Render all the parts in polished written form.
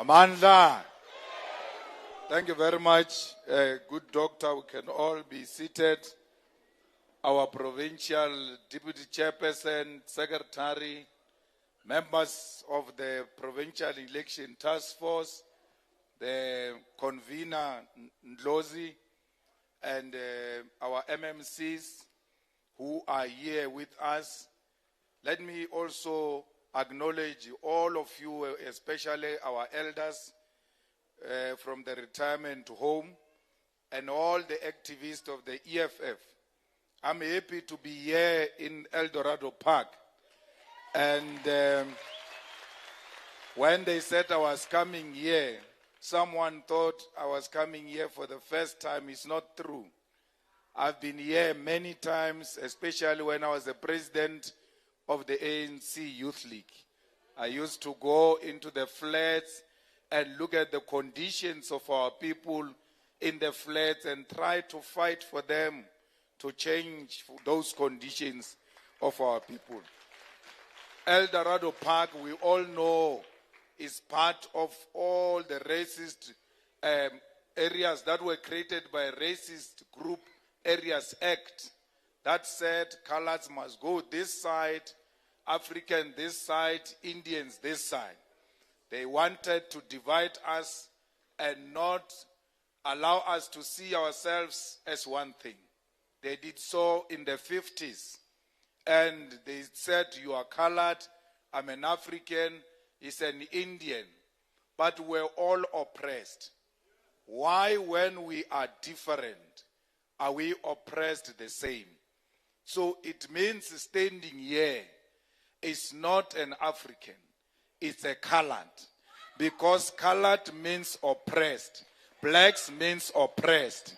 Amandla. Thank you very much. Good doctor, we can all be seated. Our provincial deputy chairperson, secretary, members of the provincial election task force, the convener Ndlozi, and our MMCs who are here with us. Let me also acknowledge all of you, especially our elders from the retirement home and all the activists of the EFF. I'm happy to be here in El Dorado Park. And when they said I was coming here, someone thought I was coming here for the first time. It's not true. I've been here many times, especially when I was the president of the ANC Youth League. I used to go into the flats and look at the conditions of our people in the flats and try to fight for them to change those conditions of our people. El Dorado Park, we all know, is part of all the racist areas that were created by a Racist Group Areas Act that said colors must go this side, African this side, Indians this side. They wanted to divide us and not allow us to see ourselves as one thing. They did so in the 50s. And they said, you are colored, I'm an African, he's an Indian. But we're all oppressed. Why, when we are different, are we oppressed the same? So it means standing here is not an African, it's a colored. Because colored means oppressed. Blacks means oppressed.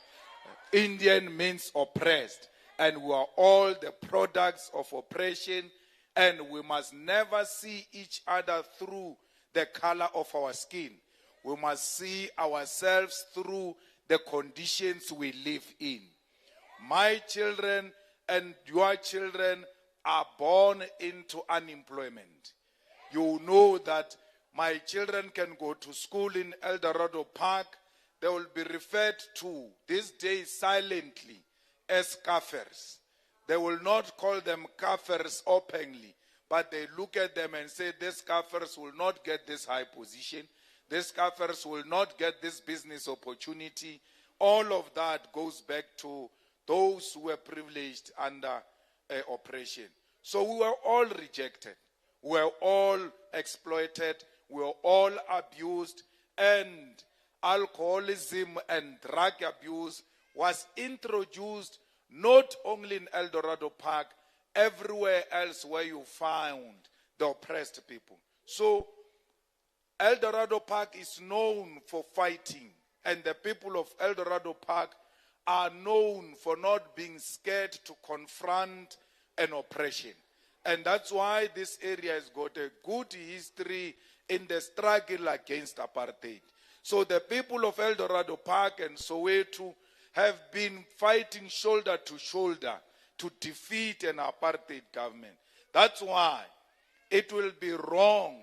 Indian means oppressed. And we are all the products of oppression, and we must never see each other through the color of our skin. We must see ourselves through the conditions we live in. My children and your children are born into unemployment. You know that my children can go to school in El Dorado Park. They will be referred to these days silently as kafirs. They will not call them kafirs openly, but they look at them and say, these kafirs will not get this high position. These kafirs will not get this business opportunity. All of that goes back to those who were privileged under oppression. So we were all rejected. We were all exploited. We were all abused. And alcoholism and drug abuse was introduced not only in El Dorado Park, everywhere else where you found the oppressed people. So El Dorado Park is known for fighting, and the people of El Dorado Park are known for not being scared to confront an oppression. And that's why this area has got a good history in the struggle against apartheid. So the people of El Dorado Park and Soweto have been fighting shoulder to shoulder to defeat an apartheid government. That's why it will be wrong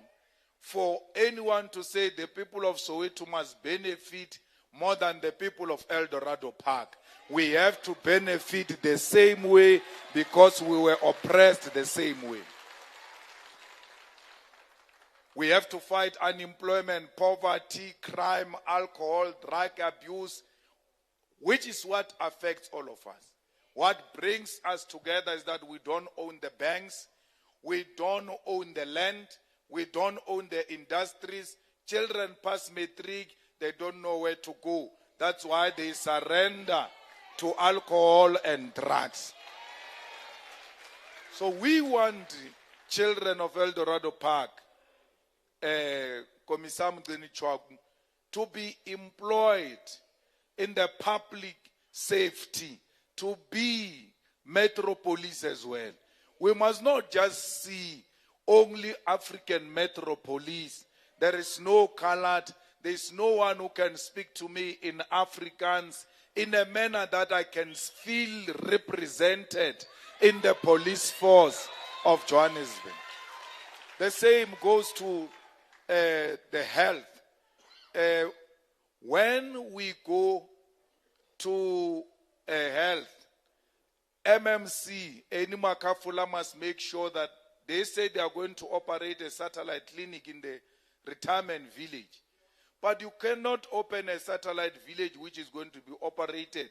for anyone to say the people of Soweto must benefit more than the people of El Dorado Park. We have to benefit the same way because we were oppressed the same way. We have to fight unemployment, poverty, crime, alcohol, drug abuse, which is what affects all of us. What brings us together is that we don't own the banks, we don't own the land, we don't own the industries. Children pass matric, they don't know where to go. That's why they surrender to alcohol and drugs. So we want children of El Dorado Park, Commissar Mgeni Chwaku, to be employed in the public safety, to be metro police as well. We must not just see only African metro police. There is no colored, there is no one who can speak to me in Afrikaans in a manner that I can feel represented in the police force of Johannesburg. The same goes to the health. when we go to health, MMC, Enimakafula must make sure that they say they are going to operate a satellite clinic in the retirement village. But you cannot open a satellite village which is going to be operated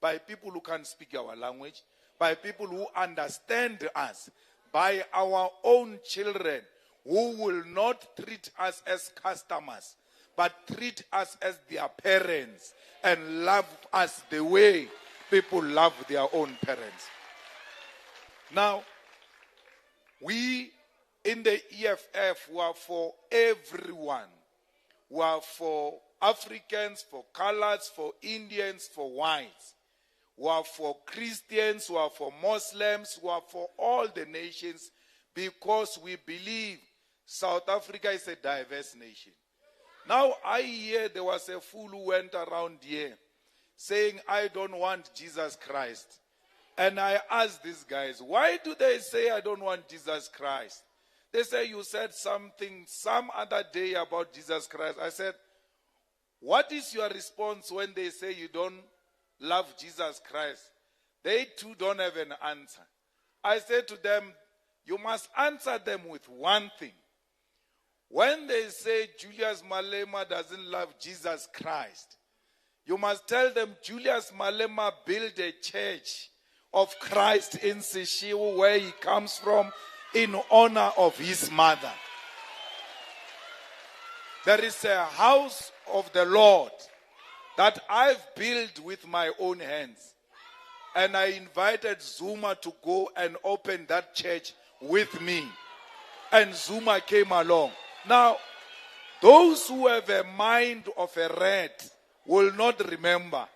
by people who can speak our language, by people who understand us, by our own children who will not treat us as customers, but treat us as their parents and love us the way people love their own parents. Now, we in the EFF were for everyone. We are for Africans, for coloreds, for Indians, for whites. We are for Christians, we are for Muslims, we are for all the nations, because we believe South Africa is a diverse nation. Now I hear there was a fool who went around here saying, I don't want Jesus Christ. And I asked these guys, why do they say I don't want Jesus Christ? They say you said something some other day about Jesus Christ. I said, what is your response when they say you don't love Jesus Christ? They too don't have an answer. I said to them, you must answer them with one thing. When they say Julius Malema doesn't love Jesus Christ, you must tell them Julius Malema built a church of Christ in Sishiwu, where he comes from, in honor of his mother. There is a house of the Lord that I've built with my own hands. And I invited Zuma to go and open that church with me. And Zuma came along. Now, those who have a mind of a rat will not remember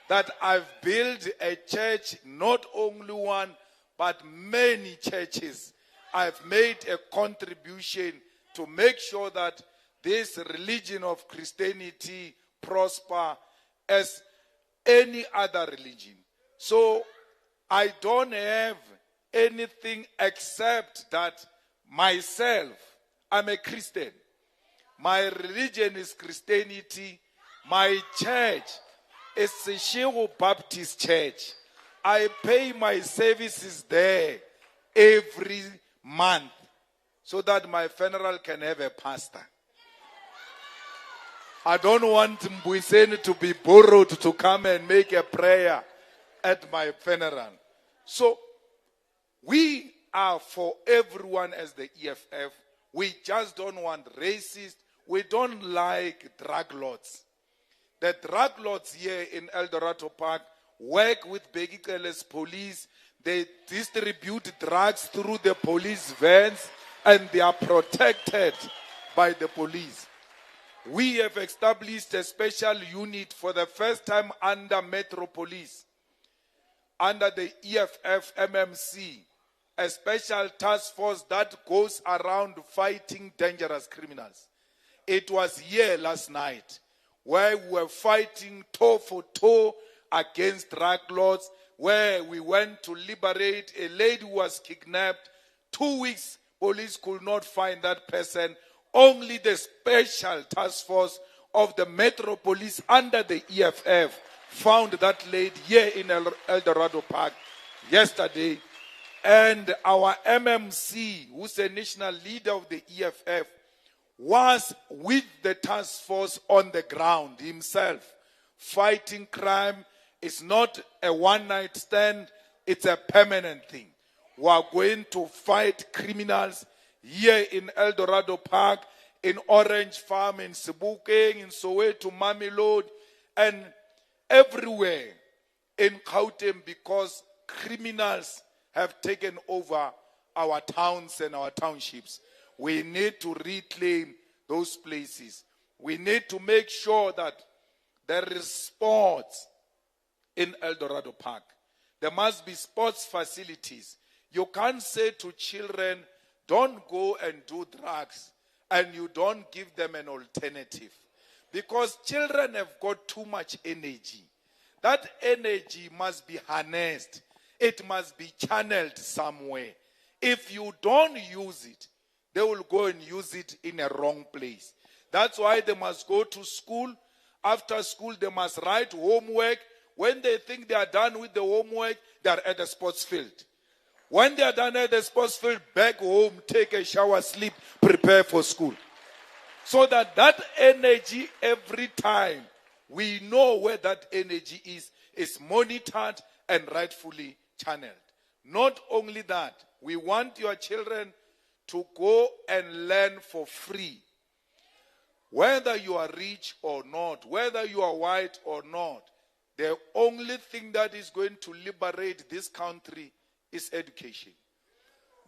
that I've built a church, not only one, but many churches. I've made a contribution to make sure that this religion of Christianity prosper as any other religion. So I don't have anything except that myself, I'm a Christian. My religion is Christianity. My church is the Sishiwu Baptist Church. I pay my services there every month so that my funeral can have a pastor. I don't want Mbuyiseni to be borrowed to come and make a prayer at my funeral. So we are for everyone as the EFF. We just don't want racists. We don't like drug lords. The drug lords here in Eldorado Park work with Bheki Cele's police. They distribute drugs through the police vans, and they are protected by the police. We have established a special unit for the first time under Metro Police, under the EFF MMC, a special task force that goes around fighting dangerous criminals. It was here last night where we were fighting toe for toe against drug lords, where we went to liberate a lady who was kidnapped. 2 weeks, police could not find that person. Only the special task force of the Metro Police under the EFF found that lady here in Eldorado Park yesterday. And our MMC, who's a national leader of the EFF, was with the task force on the ground himself, fighting crime. It's not a one-night stand, it's a permanent thing. We are going to fight criminals here in Eldorado Park, in Orange Farm, in Sebokeng, in Soweto, Mamelodi, and everywhere in Gauteng, because criminals have taken over our towns and our townships. We need to reclaim those places. We need to make sure that there is sports in Eldorado Park. There must be sports facilities. You can't say to children, don't go and do drugs, and you don't give them an alternative. Because children have got too much energy. That energy must be harnessed. It must be channeled somewhere. If you don't use it, they will go and use it in a wrong place. That's why they must go to school. After school, they must write homework. When they think they are done with the homework, they are at the sports field. When they are done at the sports field, back home, take a shower, sleep, prepare for school. So that energy every time, we know where that energy is monitored and rightfully channeled. Not only that, we want your children to go and learn for free. Whether you are rich or not, whether you are white or not, the only thing that is going to liberate this country is education.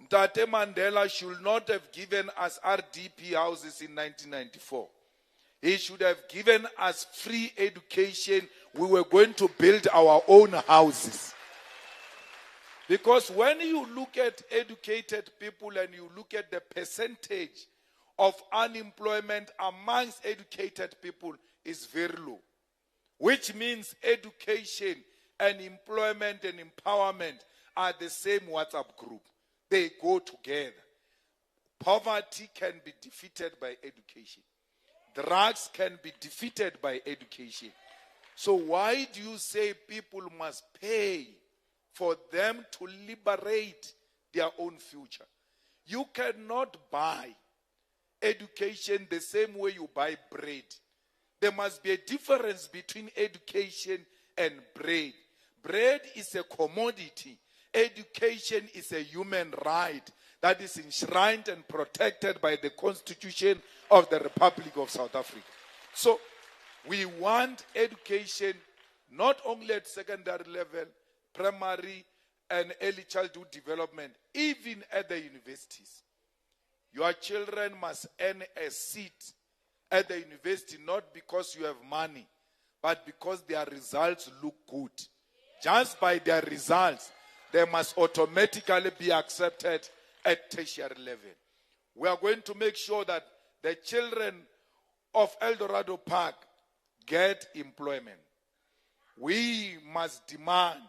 Mtate Mandela should not have given us RDP houses in 1994. He should have given us free education. We were going to build our own houses. Because when you look at educated people and you look at the percentage of unemployment amongst educated people is very low. Which means education and employment and empowerment are the same WhatsApp group. They go together. Poverty can be defeated by education. Drugs can be defeated by education. So why do you say people must pay for them to liberate their own future? You cannot buy education the same way you buy bread. There must be a difference between education and bread. Bread is a commodity. Education is a human right that is enshrined and protected by the Constitution of the Republic of South Africa. So we want education not only at secondary level, primary and early childhood development, even at the universities. Your children must earn a seat at the university not because you have money, but because their results look good. Just by their results, they must automatically be accepted at tertiary level. We are going to make sure that the children of Eldorado Park get employment. We must demand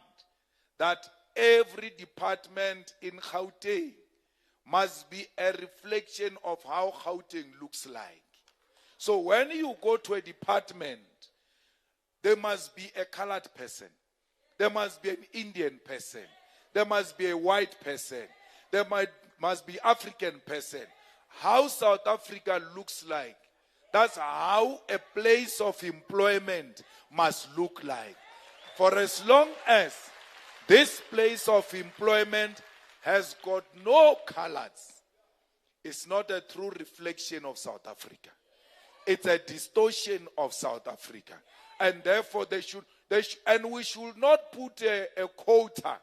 that every department in Gauteng must be a reflection of how Gauteng looks like. So when you go to a department, there must be a colored person. There must be an Indian person. There must be a white person. There must be African person. How South Africa looks like, that's how a place of employment must look like. For as long as this place of employment has got no colors, it's not a true reflection of South Africa. It's a distortion of South Africa. And therefore and we should not put a quota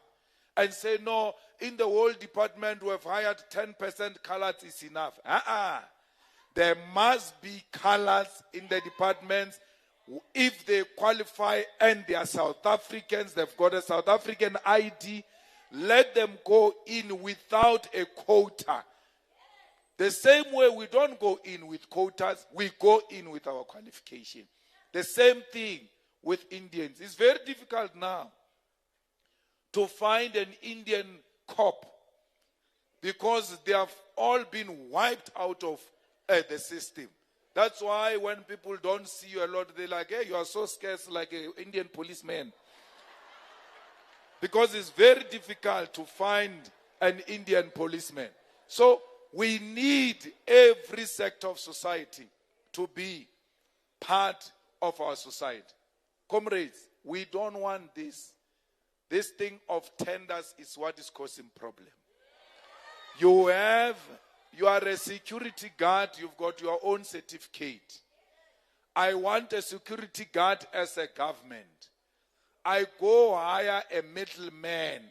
and say, no, in the whole department we have hired 10% colors is enough. There must be colors in the departments. If they qualify and they are South Africans, they've got a South African ID, let them go in without a quota. The same way we don't go in with quotas, we go in with our qualification. The same thing with Indians. It's very difficult now to find an Indian cop because they have all been wiped out of the system. That's why when people don't see you a lot, they're like, hey, you are so scarce like an Indian policeman. Because it's very difficult to find an Indian policeman. So we need every sector of society to be part of our society. Comrades, we don't want this. This thing of tenders is what is causing problem. You are a security guard, you've got your own certificate. I want a security guard as a government. I go hire a middleman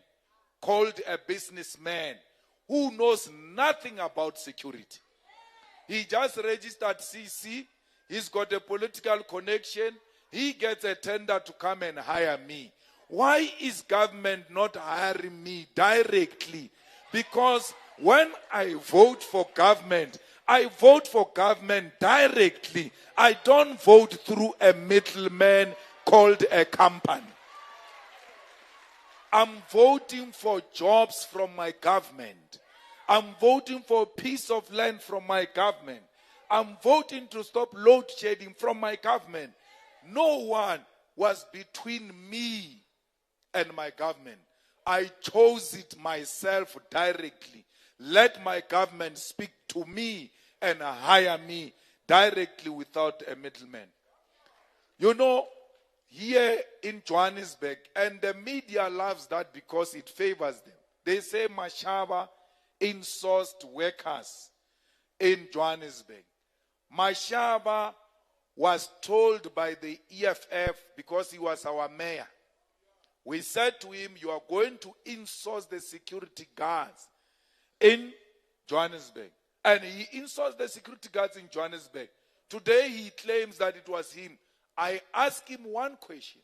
called a businessman who knows nothing about security. He just registered CC. He's got a political connection. He gets a tender to come and hire me. Why is government not hiring me directly? Because when I vote for government, I vote for government directly. I don't vote through a middleman called a company. I'm voting for jobs from my government. I'm voting for a piece of land from my government. I'm voting to stop load shedding from my government. No one was between me and my government. I chose it myself directly. Let my government speak to me and hire me directly without a middleman. You know, here in Johannesburg, and the media loves that because it favors them. They say Mashaba insourced workers in Johannesburg. Mashaba was told by the EFF, because he was our mayor. We said to him, you are going to insource the security guards in Johannesburg. And he insourced the security guards in Johannesburg. Today he claims that it was him. I asked him one question.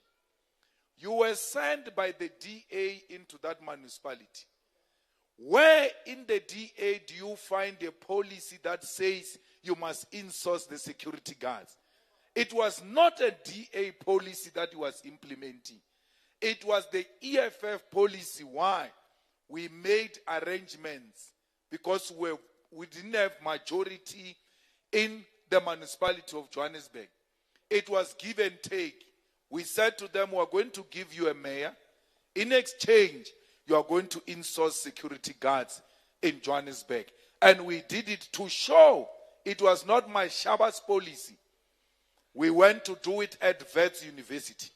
You were sent by the DA into that municipality. Where in the DA do you find a policy that says you must insource the security guards? It was not a DA policy that he was implementing. It was the EFF policy. Why? We made arrangements because we didn't have majority in the municipality of Johannesburg. It was give and take. We said to them, we are going to give you a mayor. In exchange, you are going to insource security guards in Johannesburg. And we did it to show it was not my Shaba's policy. We went to do it at Wits University.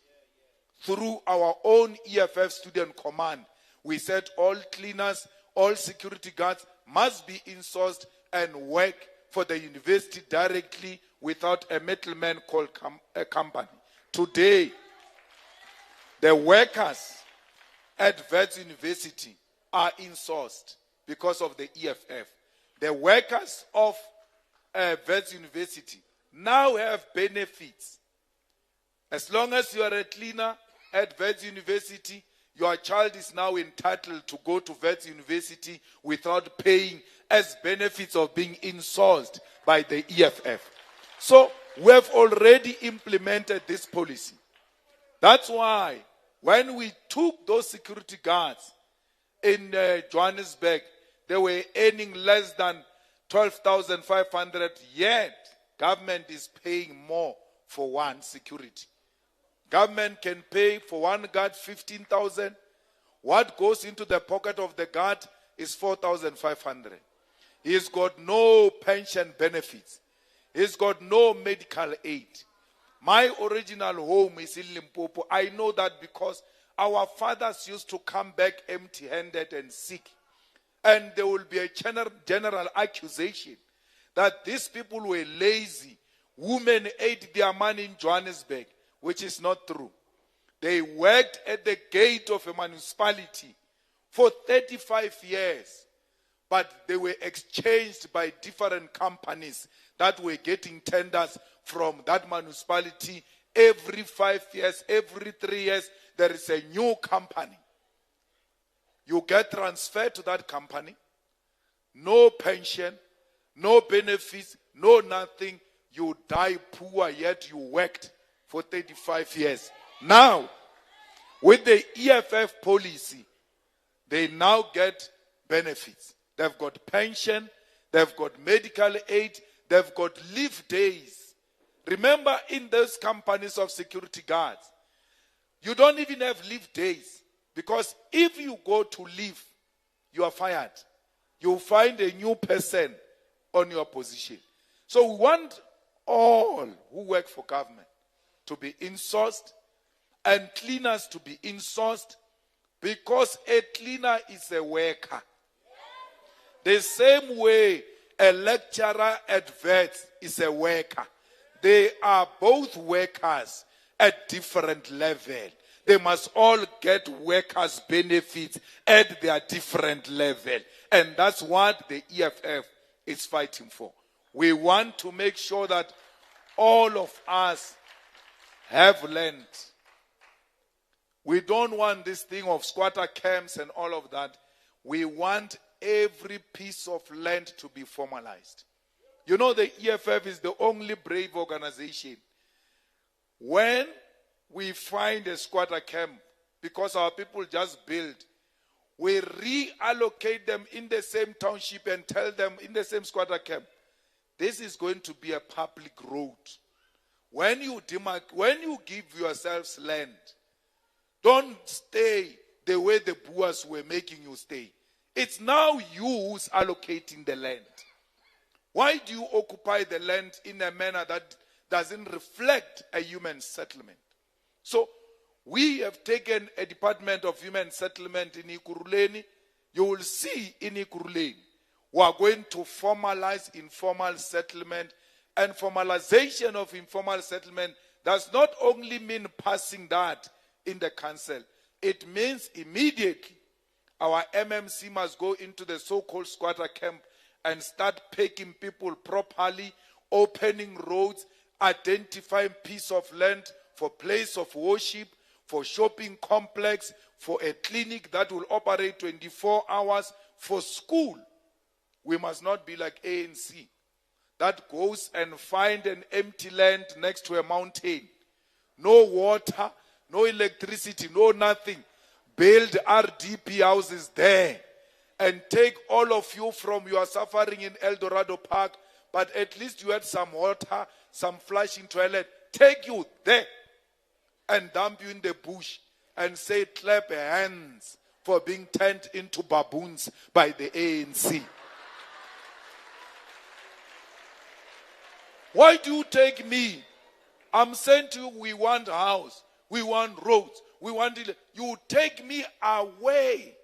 Through our own EFF student command, we said all cleaners, all security guards must be insourced and work for the university directly without a middleman called a company. Today, the workers at Wits University are insourced because of the EFF. The workers of Wits University now have benefits. As long as you are a cleaner at Wits University, your child is now entitled to go to Wits University without paying as benefits of being insourced by the EFF. So we have already implemented this policy. That's why when we took those security guards in Johannesburg, they were earning less than 12,500, yet government is paying more for one security. Government can pay for one guard 15,000. What goes into the pocket of the guard is 4,500. He's got no pension benefits. He's got no medical aid. My original home is in Limpopo. I know that because our fathers used to come back empty-handed and sick. And there will be a general accusation that these people were lazy. Women ate their money in Johannesburg, which is not true. They worked at the gate of a municipality for 35 years, but they were exchanged by different companies that were getting tenders from that municipality. Every 5 years, every 3 years, there is a new company. You get transferred to that company, no pension, no benefits, no nothing. You die poor, yet you worked for 35 years. Now, with the EFF policy, they now get benefits. They've got pension, they've got medical aid, they've got leave days. Remember, in those companies of security guards, you don't even have leave days. Because if you go to leave, you are fired. You find a new person on your position. So we want all who work for government to be insourced and cleaners to be insourced, because a cleaner is a worker. The same way a lecturer at Wits is a worker. They are both workers at different levels. They must all get workers' benefits at their different level. And that's what the EFF is fighting for. We want to make sure that all of us have land. We don't want this thing of squatter camps and all of that. We want every piece of land to be formalized. You know, the EFF is the only brave organization. When we find a squatter camp, because our people just build, we reallocate them in the same township and tell them in the same squatter camp, this is going to be a public road. When you give yourselves land, don't stay the way the Boers were making you stay. It's now you who's allocating the land. Why do you occupy the land in a manner that doesn't reflect a human settlement? So we have taken a Department of Human Settlement in Ekurhuleni. You will see in Ekurhuleni, we are going to formalize informal settlement. And formalization of informal settlement does not only mean passing that in the council. It means immediately our MMC must go into the so-called squatter camp and start picking people properly, opening roads, identifying piece of land for place of worship, for shopping complex, for a clinic that will operate 24 hours, for school. We must not be like ANC that goes and find an empty land next to a mountain. No water, no electricity, no nothing. Build RDP houses there and take all of you from your suffering in El Dorado Park, but at least you had some water, some flushing toilet. Take you there and dump you in the bush and say, clap your hands for being turned into baboons by the ANC. Why do you take me? I'm saying to you, we want a house, we want roads, we want it. You take me away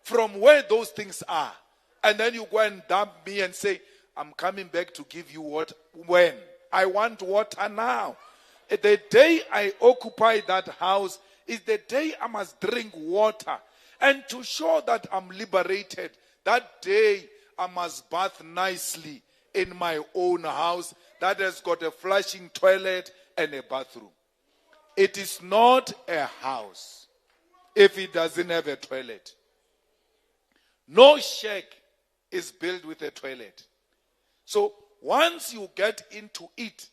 from where those things are. And then you go and dump me and say, I'm coming back to give you what? When? I want water now. The day I occupy that house is the day I must drink water. And to show that I'm liberated, that day I must bath nicely in my own house that has got a flushing toilet and a bathroom. It is not a house if it doesn't have a toilet. No shack is built with a toilet. So once you get into it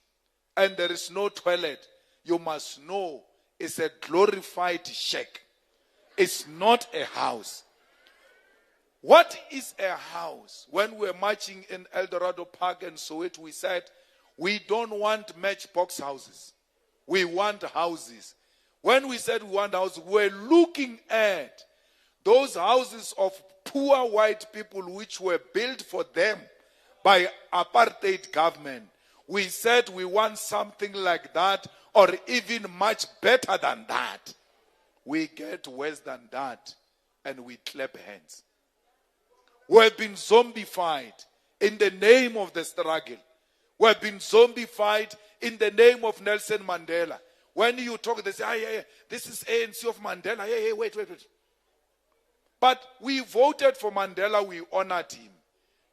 and there is no toilet, you must know it's a glorified shack. It's not a house. What is a house? When we were marching in El Dorado Park and Soweto, we said, we don't want matchbox houses. We want houses. When we said we want houses, we're looking at those houses of poor white people which were built for them by apartheid government. We said we want something like that or even much better than that. We get worse than that and we clap hands. We have been zombified in the name of the struggle. We have been zombified in the name of Nelson Mandela. When you talk, they say, this is ANC of Mandela. Wait. But we voted for Mandela, we honored him.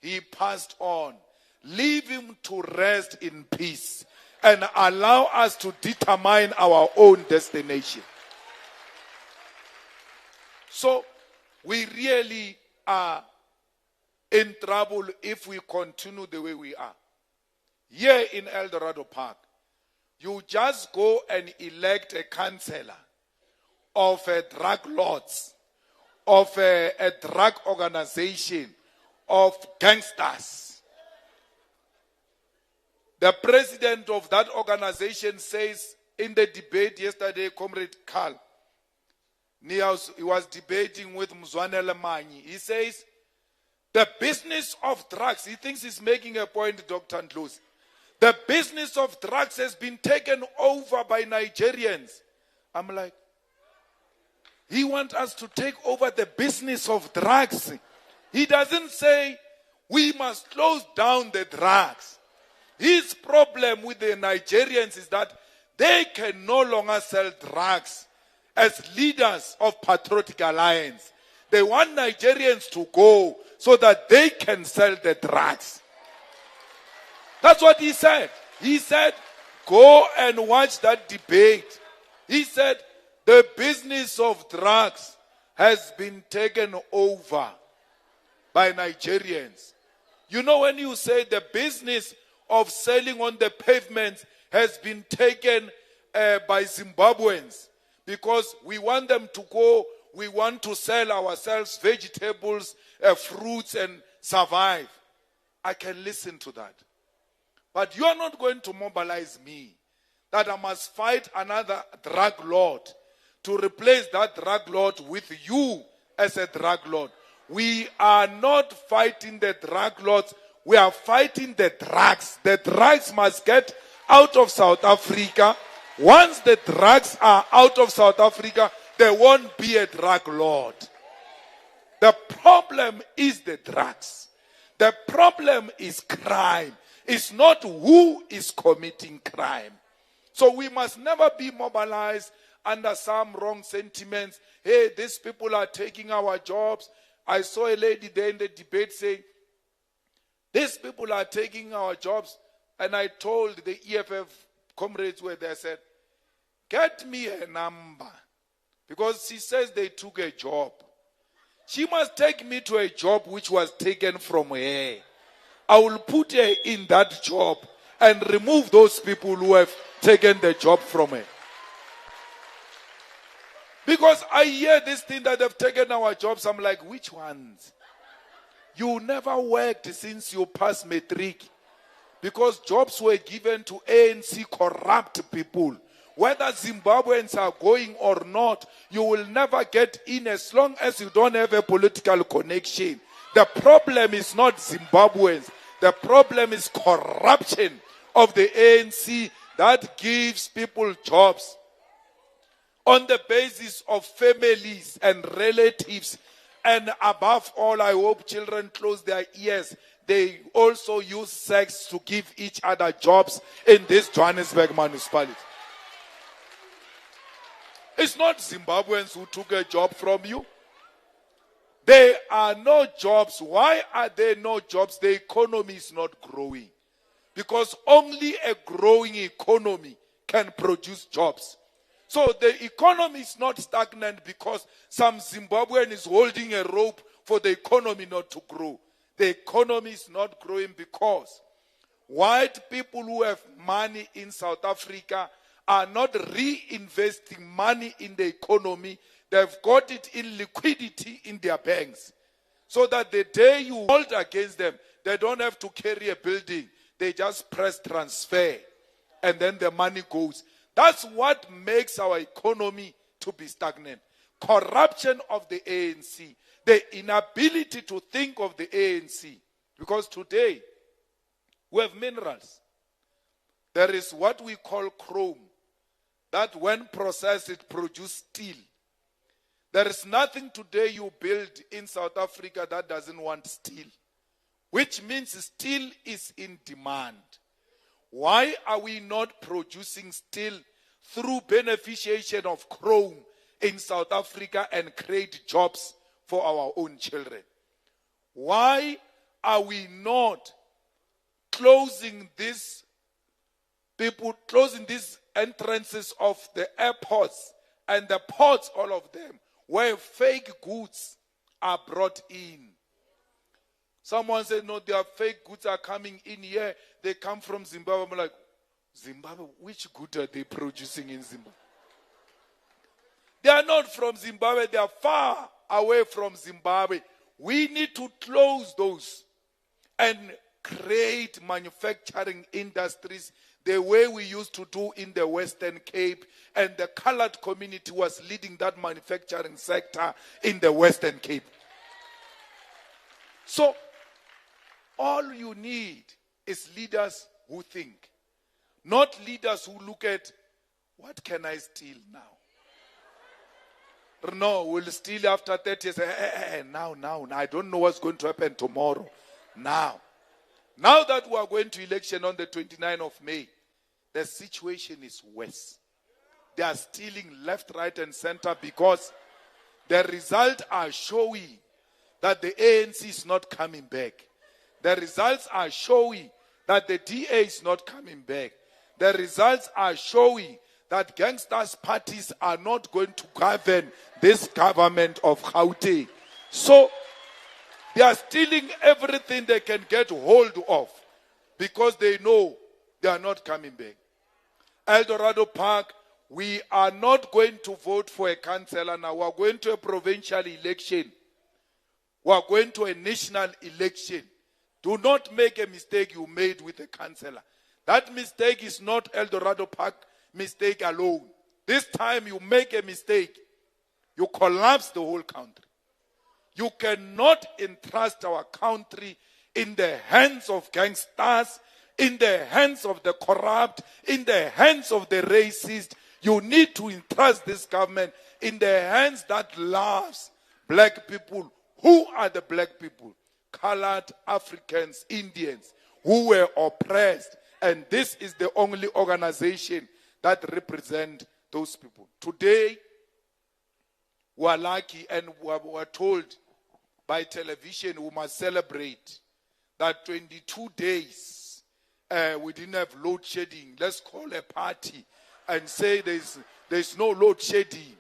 He passed on. Leave him to rest in peace and allow us to determine our own destination. So, we really are in trouble if we continue the way we are. Here in El Dorado Park, you just go and elect a councillor of drug lords, of a drug organization, of gangsters. The president of that organization says in the debate yesterday, Comrade Carl, he was debating with Mzwanele Manyi. He says, the business of drugs, he thinks he's making a point, Dr. Ndlozi. The business of drugs has been taken over by Nigerians. I'm like, he wants us to take over the business of drugs. He doesn't say we must close down the drugs. His problem with the Nigerians is that they can no longer sell drugs as leaders of Patriotic Alliance. They want Nigerians to go so that they can sell the drugs. That's what he said. He said, go and watch that debate. He said, the business of drugs has been taken over by Nigerians. You know, when you say the business of selling on the pavements has been taken by Zimbabweans, because we want them to go, we want to sell ourselves vegetables, fruits, and survive. I can listen to that. But you are not going to mobilize me that I must fight another drug lord to replace that drug lord with you as a drug lord. We are not fighting the drug lords. We are fighting the drugs. The drugs must get out of South Africa. Once the drugs are out of South Africa, there won't be a drug lord. The problem is the drugs. The problem is crime. It's not who is committing crime. So we must never be mobilized under some wrong sentiments. Hey, these people are taking our jobs. I saw a lady there in the debate saying, these people are taking our jobs. And I told the EFF comrades where they said, get me a number. Because she says they took a job. She must take me to a job which was taken from her. I will put her in that job and remove those people who have taken the job from her. Because I hear this thing that they've taken our jobs. I'm like, which ones? You never worked since you passed matric. Because jobs were given to ANC corrupt people. Whether Zimbabweans are going or not, you will never get in as long as you don't have a political connection. The problem is not Zimbabweans. The problem is corruption of the ANC that gives people jobs on the basis of families and relatives. And above all, I hope children close their ears. They also use sex to give each other jobs in this Johannesburg municipality. It's not Zimbabweans who took a job from you. There are no jobs. Why are there no jobs? The economy is not growing. Because only a growing economy can produce jobs. So the economy is not stagnant because some Zimbabwean is holding a rope for the economy not to grow. The economy is not growing because white people who have money in South Africa are not reinvesting money in the economy. They've got it in liquidity in their banks. So that the day you hold against them, they don't have to carry a building. They just press transfer and then the money goes. That's what makes our economy to be stagnant. Corruption of the ANC. The inability to think of the ANC. Because today, we have minerals. There is what we call chrome. That when processed, it produces steel. There is nothing today you build in South Africa that doesn't want steel. Which means steel is in demand. Why are we not producing steel through beneficiation of chrome in South Africa and create jobs for our own children? Why are we not closing these entrances of the airports and the ports, all of them, where fake goods are brought in? Someone said, no, their fake goods are coming in here. They come from Zimbabwe. I'm like, Zimbabwe? Which good are they producing in Zimbabwe? They are not from Zimbabwe. They are far away from Zimbabwe. We need to close those and create manufacturing industries the way we used to do in the Western Cape, and the colored community was leading that manufacturing sector in the Western Cape. So, all you need is leaders who think, not leaders who look at, what can I steal now? No, we'll steal after 30 years. Now, I don't know what's going to happen tomorrow. Now that we are going to election on the 29th of May, the situation is worse. They are stealing left, right, and center because the results are showing that the ANC is not coming back. The results are showing that the DA is not coming back. The results are showing that gangsters parties are not going to govern this government of Gauteng. So they are stealing everything they can get hold of because they know they are not coming back. Eldorado Park, we are not going to vote for a councillor now. We are going to a provincial election. We are going to a national election. Do not make a mistake you made with a councillor. That mistake is not El Dorado Park mistake alone. This time you make a mistake, you collapse the whole country. You cannot entrust our country in the hands of gangsters, in the hands of the corrupt, in the hands of the racist. You need to entrust this government in the hands that loves black people. Who are the black people? Colored Africans, Indians, who were oppressed. And this is the only organization that represents those people. Today, we are lucky and we are told by television we must celebrate that 22 days we didn't have load shedding. Let's call a party and say there's no load shedding.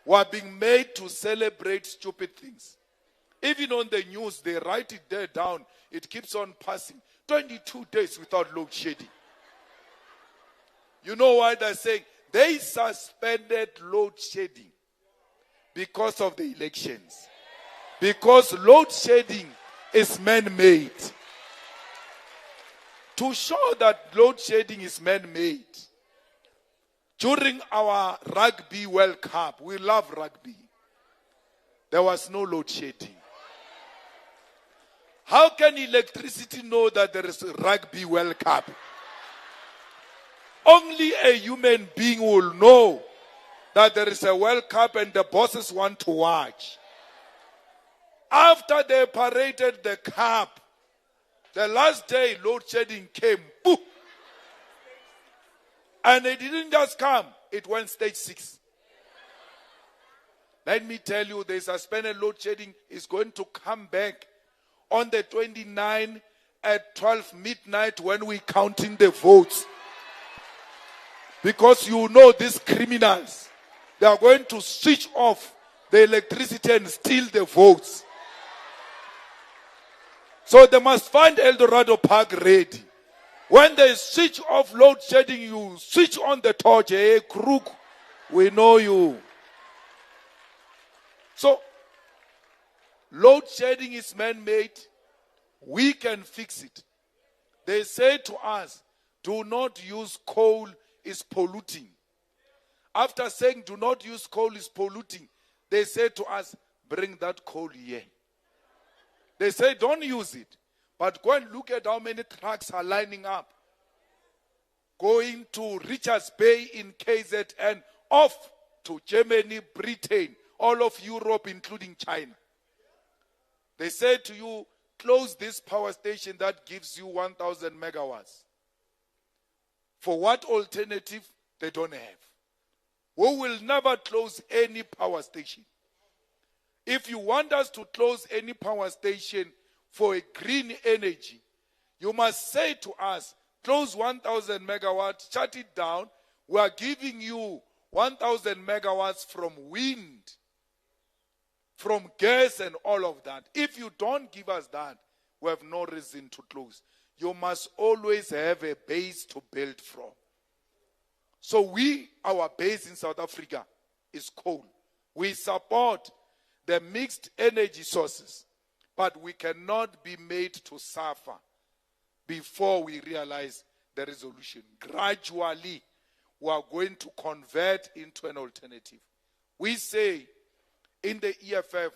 We are being made to celebrate stupid things. Even on the news, they write it there down. It keeps on passing. 22 days without load shedding. You know why they're saying? They suspended load shedding because of the elections. Because load shedding is man-made. To show that load shedding is man-made, during our Rugby World Cup, we love rugby, there was no load shedding. How can electricity know that there is a Rugby World Cup? Only a human being will know that there is a World Cup and the bosses want to watch. After they paraded the cup, the last day load shedding came. Boom. And it didn't just come, it went stage 6. Let me tell you, the suspended load shedding is going to come back on the 29th at 12 midnight when we're counting the votes. Because you know these criminals, they are going to switch off the electricity and steal the votes. So they must find El Dorado Park ready. When they switch off load shedding, you switch on the torch. Hey, crook, we know you. So, load shedding is man-made. We can fix it. They say to us, do not use coal, it's polluting. After saying do not use coal, it's polluting, they say to us, bring that coal here. They say don't use it. But go and look at how many trucks are lining up, going to Richards Bay in KZN, off to Germany, Britain, all of Europe, including China. They say to you, close this power station that gives you 1,000 megawatts. For what alternative? They don't have. We will never close any power station. If you want us to close any power station for a green energy, you must say to us, close 1,000 megawatts, shut it down. We are giving you 1,000 megawatts from wind, from gas and all of that. If you don't give us that, we have no reason to close. You must always have a base to build from. So our base in South Africa is coal. We support the mixed energy sources, but we cannot be made to suffer before we realize the resolution. Gradually, we are going to convert into an alternative. We say in the EFF,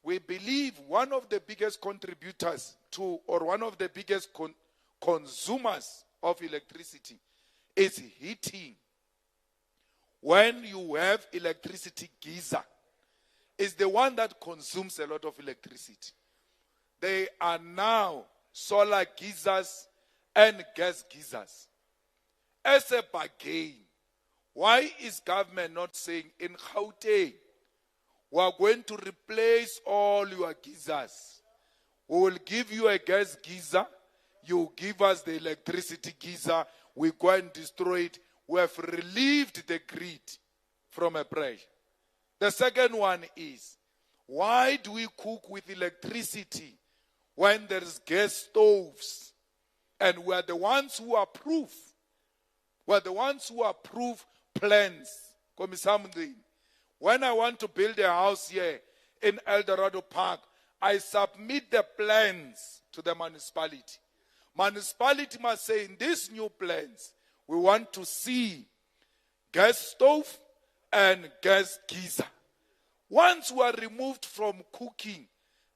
we believe one of the biggest contributors to, or one of the biggest consumers of electricity is heating. When you have electricity geyser, it's the one that consumes a lot of electricity. They are now solar geysers and gas geysers. As a bargain, why is government not saying in Gauteng, we are going to replace all your geysers. We will give you a gas geyser. You give us the electricity geyser. We go and destroy it. We have relieved the grid from a pressure. The second one is, why do we cook with electricity when there is gas stoves? And we are the ones who approve. We are the ones who approve plans. When I want to build a house here in El Dorado Park, I submit the plans to the municipality. Municipality must say, in these new plans, we want to see gas stove and gas geyser. Once we are removed from cooking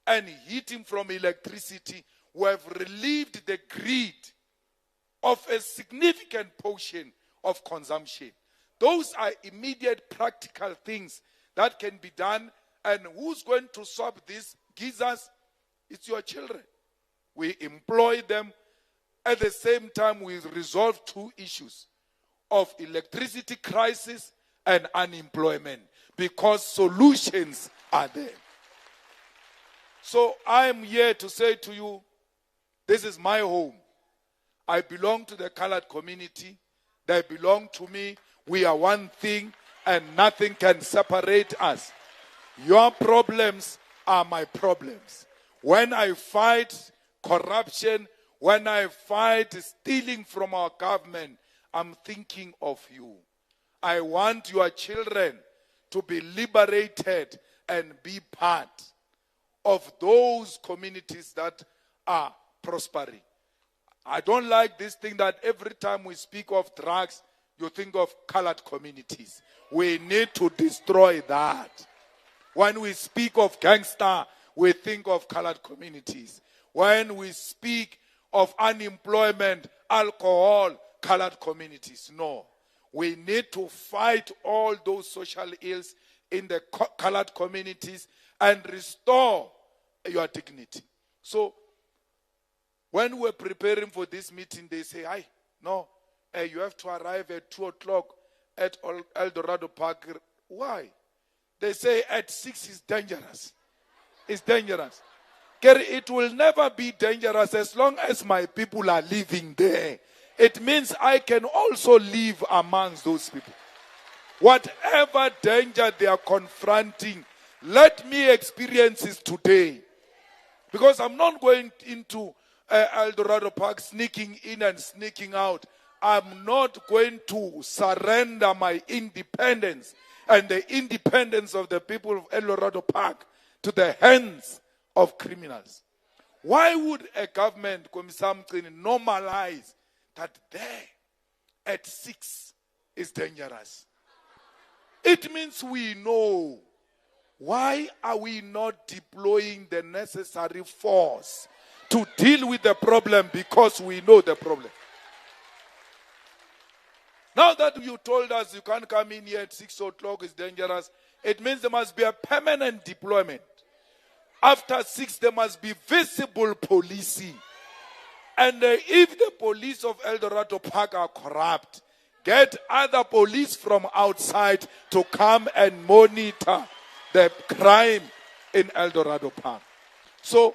and heating from electricity, we have relieved the grid of a significant portion of consumption. Those are immediate practical things that can be done. And who's going to swap these geysers? It's your children. We employ them. At the same time, we resolve two issues of electricity crisis and unemployment, because solutions are there. So I am here to say to you, this is my home. I belong to the colored community. They belong to me. We are one thing, and nothing can separate us. Your problems are my problems. When I fight corruption, when I fight stealing from our government, I'm thinking of you. I want your children to be liberated and be part of those communities that are prospering. I don't like this thing that every time we speak of drugs, you think of colored communities. We need to destroy that. When we speak of gangster, we think of colored communities. When we speak of unemployment, alcohol, colored communities. No. We need to fight all those social ills in the colored communities and restore your dignity. So, when we're preparing for this meeting, they say, you have to arrive at 2 o'clock at El Dorado Park. Why? They say at 6 is dangerous. It's dangerous. It will never be dangerous as long as my people are living there. It means I can also live amongst those people. Whatever danger they are confronting, let me experience it today. Because I'm not going into El Dorado Park sneaking in and sneaking out. I'm not going to surrender my independence and the independence of the people of El Dorado Park to the hands of criminals. Why would a government normalize that there at 6 is dangerous? It means we know. Why are we not deploying the necessary force to deal with the problem? Because we know the problem. Now that you told us you can't come in here at 6 o'clock, is dangerous, it means there must be a permanent deployment. After 6, there must be visible policing. And if the police of El Dorado Park are corrupt, get other police from outside to come and monitor the crime in El Dorado Park. So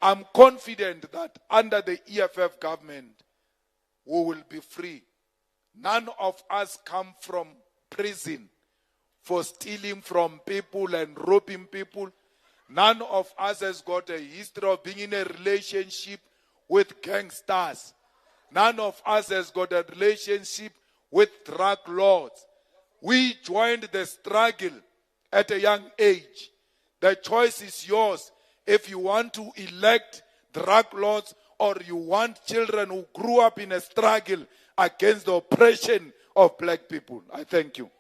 I'm confident that under the EFF government, we will be free. None of us come from prison for stealing from people and robbing people. None of us has got a history of being in a relationship with gangsters. None of us has got a relationship with drug lords. We joined the struggle at a young age. The choice is yours. If you want to elect drug lords or you want children who grew up in a struggle against the oppression of black people. I thank you.